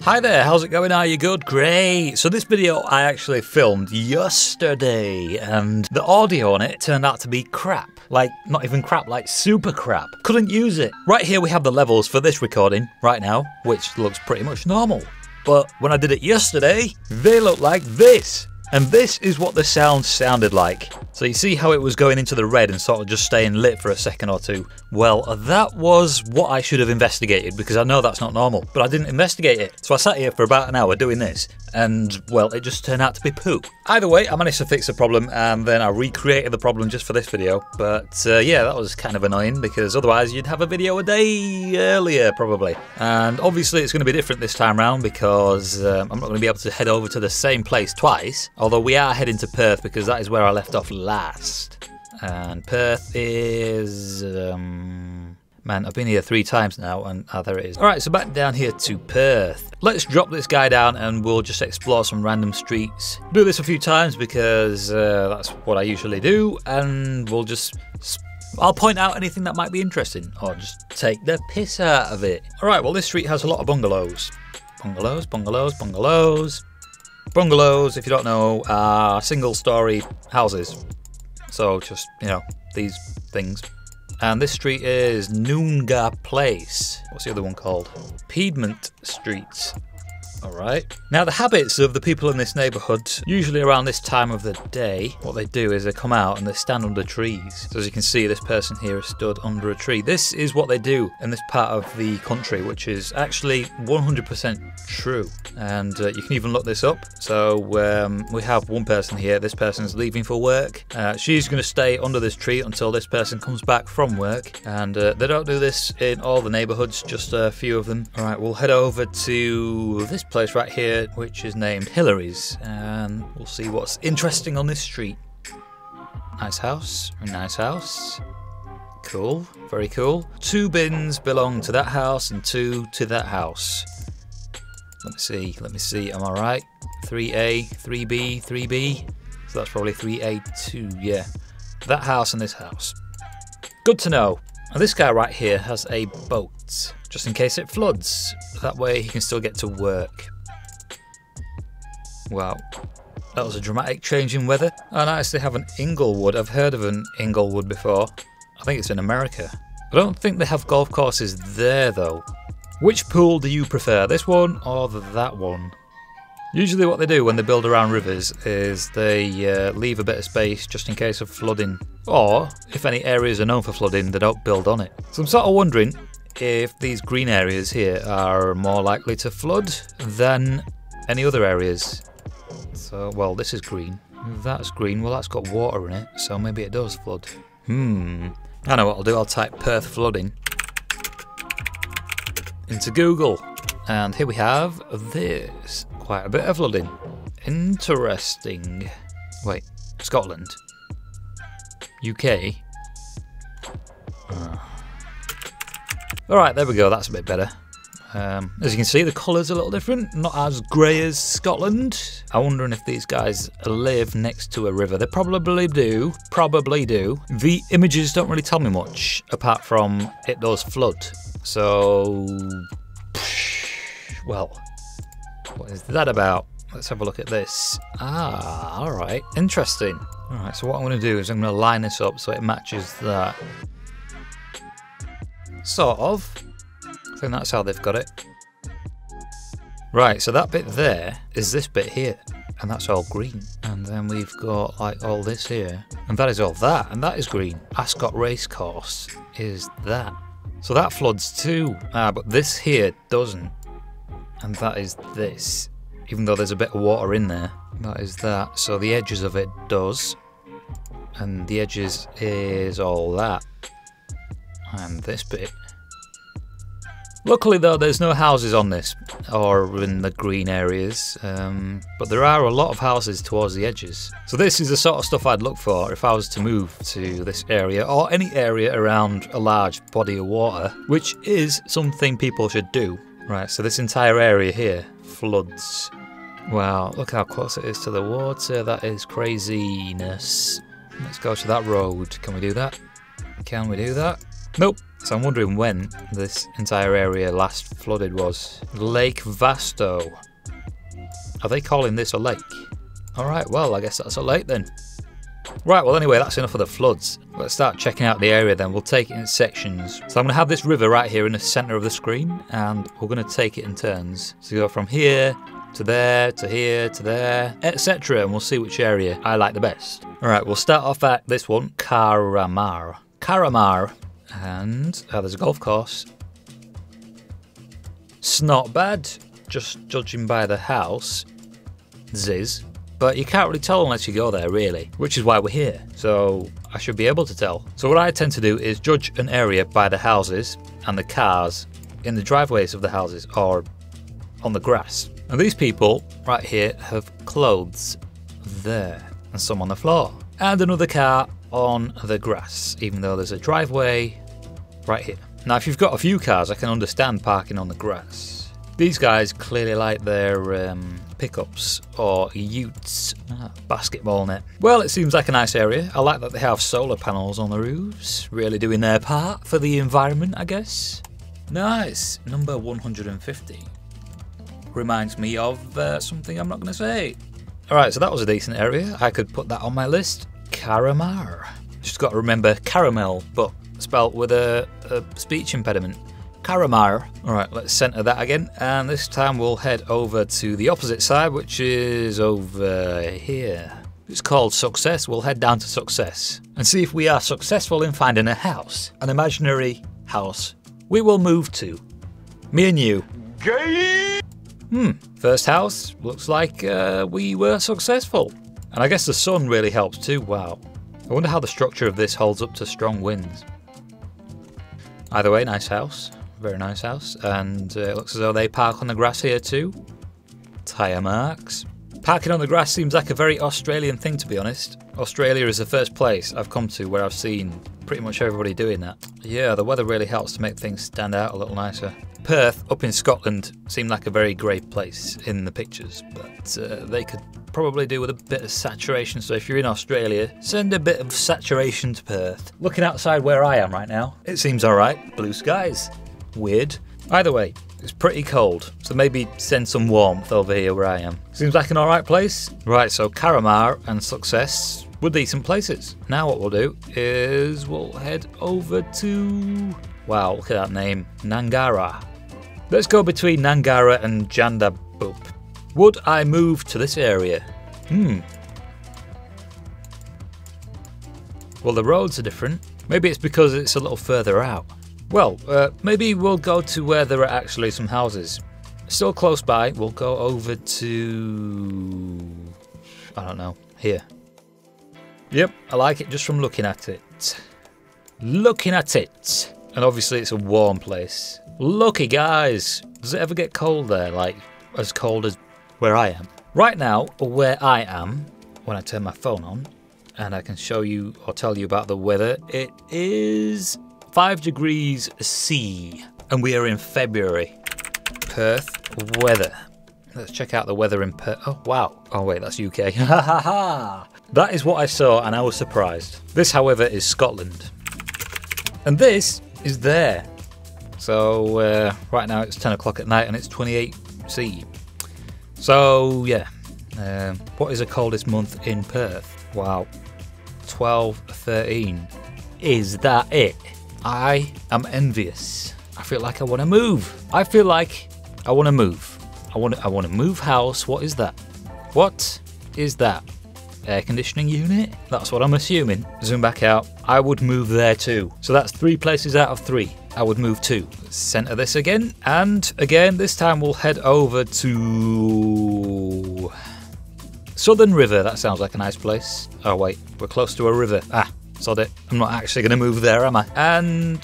Hi there, how's it going? Are you good? Great! So this video I actually filmed yesterday and the audio on it turned out to be crap. Like, not even crap, like super crap. Couldn't use it. Right here we have the levels for this recording right now, which looks pretty much normal. But when I did it yesterday, they look like this. And this is what the sound sounded like. So you see how it was going into the red and sort of just staying lit for a second or two? Well, that was what I should have investigated, because I know that's not normal, but I didn't investigate it. So I sat here for about an hour doing this, and well, it just turned out to be poo. Either way, I managed to fix the problem, and then I recreated the problem just for this video. But yeah, that was kind of annoying, because otherwise you'd have a video a day earlier, probably. And obviously it's going to be different this time round, because I'm not going to be able to head over to the same place twice. Although we are heading to Perth, because that is where I left off last. And Perth is... man, I've been here 3 times now, and there it is. Alright, so back down here to Perth. Let's drop this guy down and we'll just explore some random streets. Do this a few times because that's what I usually do, and we'll just... I'll point out anything that might be interesting, or just take the piss out of it. Alright, well this street has a lot of bungalows. Bungalows, bungalows, bungalows. Bungalows, if you don't know, are single-storey houses. So just, you know, these things. And this street is Noongar Place. What's the other one called? Piedmont Street. Alright. Now the habits of the people in this neighbourhood, usually around this time of the day, what they do is they come out and they stand under trees. So as you can see, this person here is stood under a tree. This is what they do in this part of the country, which is actually 100% true. And you can even look this up. So we have one person here. This person's leaving for work. She's going to stay under this tree until this person comes back from work. And they don't do this in all the neighbourhoods, just a few of them. Alright, we'll head over to this place right here, which is named Hillary's, and we'll see what's interesting on this street. Nice house, very nice house. Cool, very cool. 2 bins belong to that house and 2 to that house. Let me see, am I right? 3A, 3B, 3B. So that's probably 3A2, yeah. That house and this house. Good to know. And this guy right here has a boat, just in case it floods. That way he can still get to work. Wow, that was a dramatic change in weather. And I actually have an Inglewood. I've heard of an Inglewood before. I think it's in America. I don't think they have golf courses there though. Which pool do you prefer, this one or that one? Usually what they do when they build around rivers is they leave a bit of space just in case of flooding. Or, if any areas are known for flooding, they don't build on it. So I'm sort of wondering if these green areas here are more likely to flood than any other areas. So, well, this is green. That's green. Well, that's got water in it, so maybe it does flood. I know what I'll do. I'll type Perth flooding into Google. And here we have this. Quite a bit of flooding. Interesting. Wait, Scotland. UK. Alright, there we go, that's a bit better. As you can see, the colour's a little different, not as grey as Scotland. I'm wondering if these guys live next to a river. They probably do, The images don't really tell me much, apart from it does flood. So, well, what is that about? Let's have a look at this. Ah, alright, interesting. Alright, so what I'm going to do is I'm going to line this up so it matches that. Sort of. I think that's how they've got it. Right, so that bit there is this bit here, and that's all green. And then we've got like all this here, and that is all that, and that is green. Ascot Racecourse is that. So that floods too, but this here doesn't. And that is this. Even though there's a bit of water in there, that is that. So the edges of it does, and the edges is all that. And this bit. Luckily though, there's no houses on this, or in the green areas, but there are a lot of houses towards the edges. So this is the sort of stuff I'd look for if I was to move to this area, or any area around a large body of water, which is something people should do. Right, so this entire area here floods. Wow, look how close it is to the water, that is craziness. Let's go to that road, can we do that? Can we do that? Nope, So I'm wondering when this entire area last flooded was. Lake Vasto. Are they calling this a lake? Alright, well, I guess that's a lake then. Right, well anyway, that's enough of the floods. Let's start checking out the area then. We'll take it in sections. So I'm going to have this river right here in the centre of the screen, and we're going to take it in turns. So go from here to there, to here, to there, etc. And we'll see which area I like the best. Alright, we'll start off at this one, Caramar. Caramar. And there's a golf course. It's not bad, just judging by the house. Ziz. But you can't really tell unless you go there, really. Which is why we're here. So I should be able to tell. So what I tend to do is judge an area by the houses and the cars in the driveways of the houses or on the grass. And these people right here have clothes there and some on the floor. And another car on the grass, even though there's a driveway right here. Now if you've got a few cars, I can understand parking on the grass. These guys clearly like their pickups or utes. Basketball net. Well, it seems like a nice area. I like that they have solar panels on the roofs, really doing their part for the environment, I guess. Nice. Number 150. Reminds me of something I'm not going to say. Alright, so that was a decent area. I could put that on my list. Caramar. Just got to remember caramel, but spelt with a speech impediment. Caramar. Alright, let's centre that again, and this time we'll head over to the opposite side, which is over here. It's called Success. We'll head down to Success and see if we are successful in finding a house, an imaginary house we will move to. Me and you. Gay! First house, looks like we were successful. And I guess the sun really helps too. Wow. I wonder how the structure of this holds up to strong winds. Either way, nice house. Very nice house. And it looks as though they park on the grass here too. Tyre marks. Parking on the grass seems like a very Australian thing, to be honest. Australia is the first place I've come to where I've seen pretty much everybody doing that. Yeah, the weather really helps to make things stand out a little nicer. Perth, up in Scotland, seemed like a very grey place in the pictures, but they could probably do with a bit of saturation. So if you're in Australia, send a bit of saturation to Perth. Looking outside where I am right now, it seems alright. Blue skies. Weird. Either way, it's pretty cold, so maybe send some warmth over here where I am. Seems like an alright place. Right, so Caramar and Success were decent places. Now what we'll do is we'll head over to... Wow, look at that name. Nangara. Let's go between Nangara and Jandabup. Would I move to this area? Well, the roads are different. Maybe it's because it's a little further out. Well, maybe we'll go to where there are actually some houses. Still close by, we'll go over to... I don't know, here. Yep, I like it just from looking at it. Looking at it. And obviously it's a warm place. Lucky guys! Does it ever get cold there? Like, as cold as where I am? Right now, where I am, when I turn my phone on, and I can show you or tell you about the weather, it is 5 degrees C. And we are in February. Perth weather. Let's check out the weather in Perth. Oh, wow. Oh, wait, that's UK. Ha ha ha! That is what I saw, and I was surprised. This, however, is Scotland. And this is there. So right now it's 10 o'clock at night and it's 28 C. So yeah, what is the coldest month in Perth? Wow, 12, 13. Is that it? I am envious. I feel like I want to move. I feel like I want to move. I want to move house. What is that? What is that? Air conditioning unit? That's what I'm assuming. Zoom back out. I would move there too. So that's 3 places out of 3 I would move to. Let's center this again. And again, this time we'll head over to Southern River. That sounds like a nice place. Oh wait, we're close to a river. Ah, sod it. I'm not actually going to move there, am I? And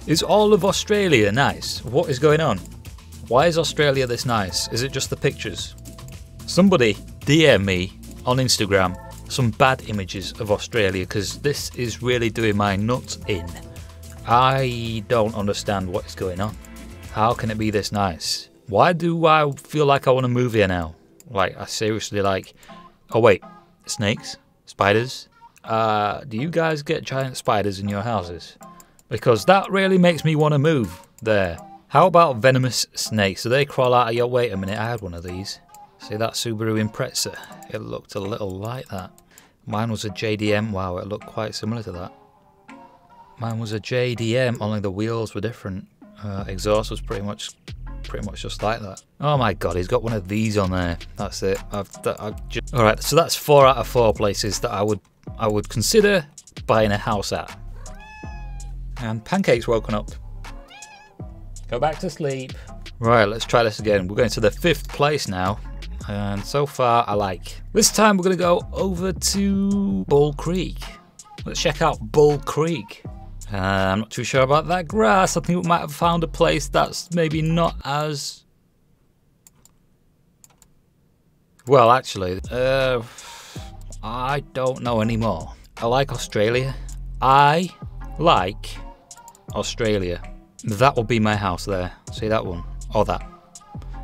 is all of Australia nice? What is going on? Why is Australia this nice? Is it just the pictures? Somebody DM me on Instagram some bad images of Australia, because this is really doing my nuts in. I don't understand what is going on. How can it be this nice? Why do I feel like I want to move here now? Like, I seriously like... Oh wait, snakes? Spiders? do you guys get giant spiders in your houses? Because that really makes me want to move there. How about venomous snakes? Do they crawl out of your... Wait a minute, I had one of these. See that Subaru Impreza? It looked a little like that. Mine was a JDM. Wow, it looked quite similar to that. Mine was a JDM, only the wheels were different. Exhaust was pretty much just like that. Oh my god, he's got one of these on there. That's it. Alright, so that's 4 out of 4 places that I would consider buying a house at. And Pancake's woken up. Go back to sleep. Right, let's try this again. We're going to the 5th place now. And so far, I like. This time, we're going to go over to Bull Creek. Let's check out Bull Creek. I'm not too sure about that grass. I think we might have found a place that's maybe not as... Well, actually, I don't know anymore. I like Australia. I like Australia. That will be my house there. See that one? Or that.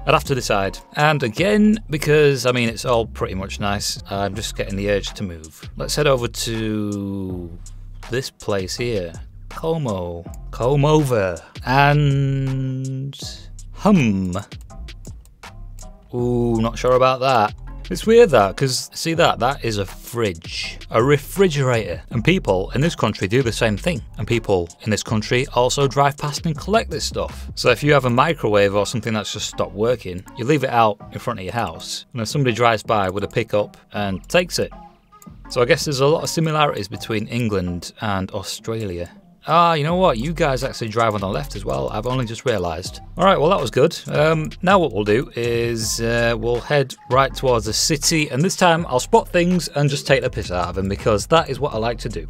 I'd have to decide. And again, because, I mean, it's all pretty much nice, I'm just getting the urge to move. Let's head over to this place here. Como over. And... Hum. Ooh, not sure about that. It's weird that, because see that is a fridge, a refrigerator. And people in this country do the same thing. And people in this country also drive past and collect this stuff. So if you have a microwave or something that's just stopped working, you leave it out in front of your house, and then somebody drives by with a pickup and takes it. So I guess there's a lot of similarities between England and Australia. Ah, you know what? You guys actually drive on the left as well. I've only just realised. Alright, well that was good. Now what we'll do is we'll head right towards the city, and this time I'll spot things and just take the piss out of them, because that is what I like to do.